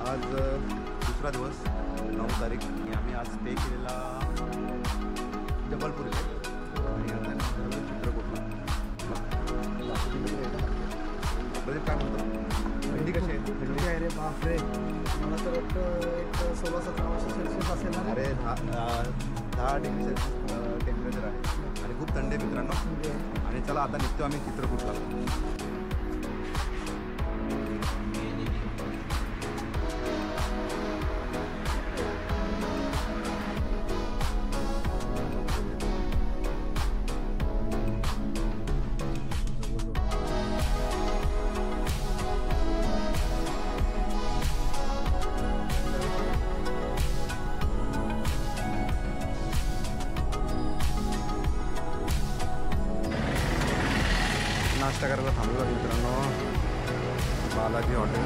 आज दुसरा दिवस 9 तारीख आणि आम्ही आज स्टे केलेला जबलपूर इथे आणि आता चित्रकूटला. प्रदीप काय म्हणतो? थंडी कशी आहे? थंडी आहे रे बापरे. मला तर वाटतं एक 16-17 असेल ना. अरे 10 डिग्री सेल्सिअस टेम्परेचर आहे आणि खूप थंडी आहे मित्रांनो. आणि चला आता निघतो आम्ही चित्रकूटला. नाश्ता करायला थांबलो मित्रांनो बालाजी हॉटेल.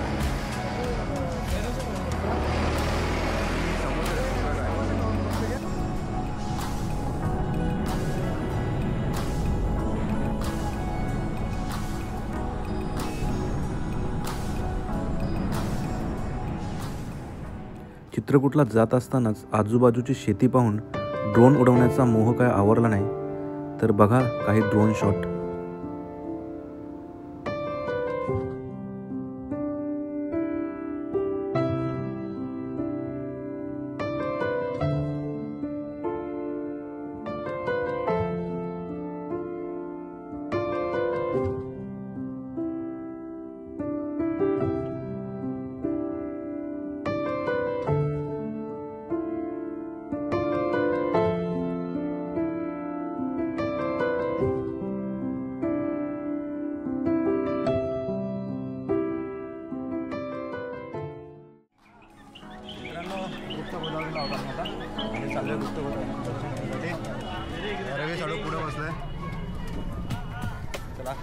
चित्रकूटला जात असतानाच आजूबाजूची शेती पाहून ड्रोन उडवण्याचा मोह काय आवरला नाही. तर बघा काही ड्रोन शॉट. गुप्त गोदावरीला होता आता आणि चाललोय गुप्त गोदावरी. रवी साडू पुढे बसलाय. चला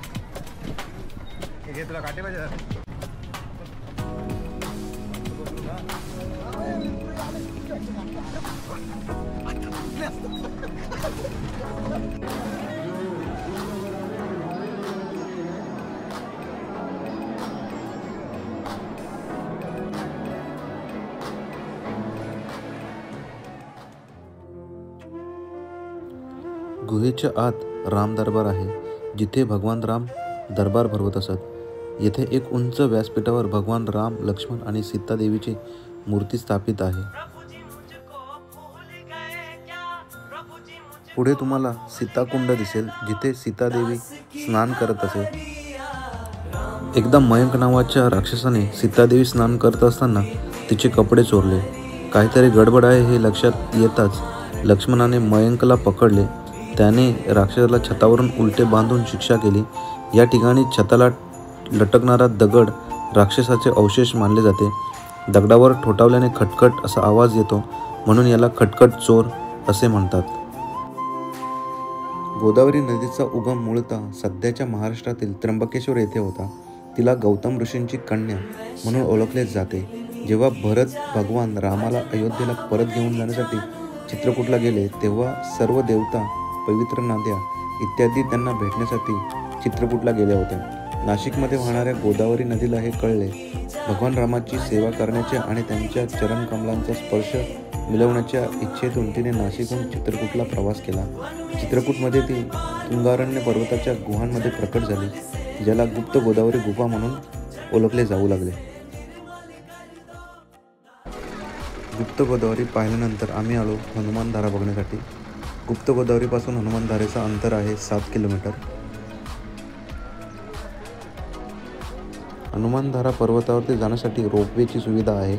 घे तुला काटे पाहिजे. गुहेच्या आत राम दरबार आहे, जिथे भगवान राम दरबार भरवत असत. येथे एक उंच व्यासपीठावर भगवान राम, लक्ष्मण आणि सीता देवीची मूर्ती स्थापित आहे. पुढे तुम्हाला सीताकुंड दिसेल, जिथे सीता देवी स्नान करत असे. एकदा मयंक नावाच्या राक्षसाने सीतादेवी स्नान करत असताना तिचे कपडे चोरले. काहीतरी गडबड आहे हे लक्षात येताच लक्ष्मणाने मयंकला पकडले. त्याने राक्षसाला छतावरून उलटे बांधून शिक्षा केली. या ठिकाणी छताला लटकणारा दगड राक्षसाचे अवशेष मानले जाते. दगडावर ठोठावल्याने खटखट असा आवाज येतो, म्हणून याला खटखट चोर असे म्हणतात. गोदावरी नदीचा उगम मूळतः सध्याच्या महाराष्ट्रातील त्र्यंबकेश्वर येथे होता. तिला गौतम ऋषींची कन्या म्हणून ओळखले जाते. जेव्हा भरत भगवान रामाला अयोध्येला परत घेऊन जाण्यासाठी चित्रकूटला गेले, तेव्हा सर्व देवता, पवित्र नद्या इत्यादी त्यांना भेटण्यासाठी चित्रकूटला गेल्या होत्या. नाशिकमध्ये वाहणाऱ्या गोदावरी नदीला हे कळले. भगवान रामाची सेवा करण्याच्या आणि त्यांच्या चरणकमलांचा स्पर्श मिळवण्याच्या इच्छेतून तिने नाशिकहून चित्रकूटला प्रवास केला. चित्रकूटमध्ये ती तुंगारण्य पर्वताच्या गुहांमध्ये प्रकट झाली, ज्याला गुप्त गोदावरी गुफा म्हणून ओळखले जाऊ लागले. गुप्त गोदावरी पाहिल्यानंतर आम्ही आलो हनुमानधारा बघण्यासाठी. गुप्त गोदावरीपासून हनुमानधारेचा अंतर आहे 7 किलोमीटर. हनुमानधारा पर्वतावरती जाण्यासाठी रोपवेची सुविधा आहे.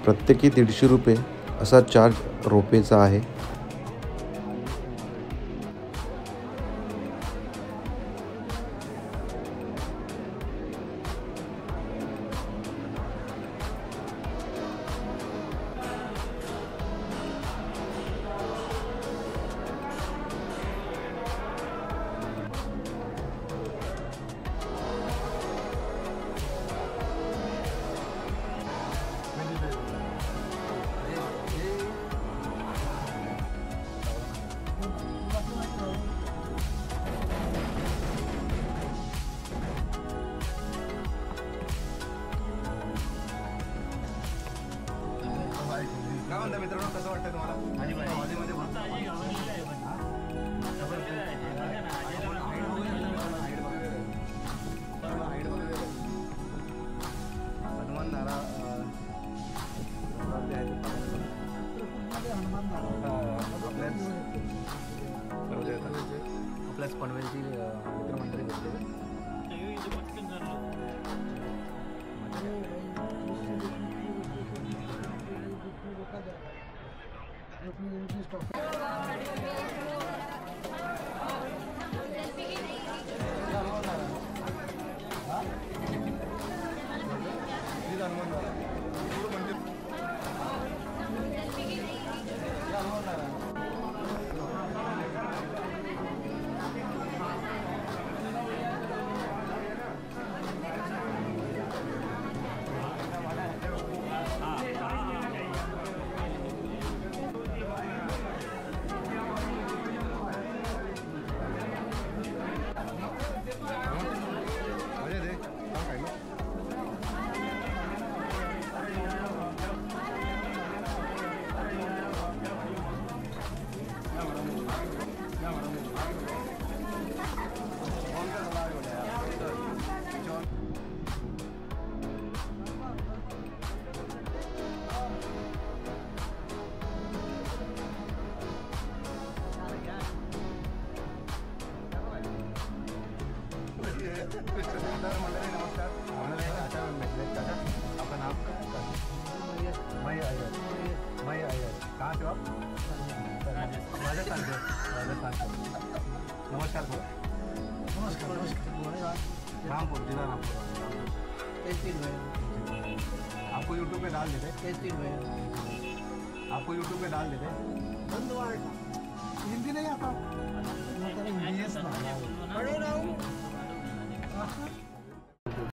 प्रत्येकी 150 रुपये असा चार्ज रोपवेचा आहे. मित्रांनो कसं वाटतं तुम्हाला हॉलीमध्ये हनुमान नारा आपल्याच पनवेलची मित्रमंडळी भेटले. नमस्कार. आम्हाला एक अचानक भेटले. आपलं नाव मय अय्यर. कहाँ से हो आप? राजस्थान से. नमस्कार सर. नमस्कार. रामपुर, जिला रामपुर. आपको यूट्यूब पे डाल देते. आपको यूट्यूब पे डाल देते. हिंदी नहीं आता.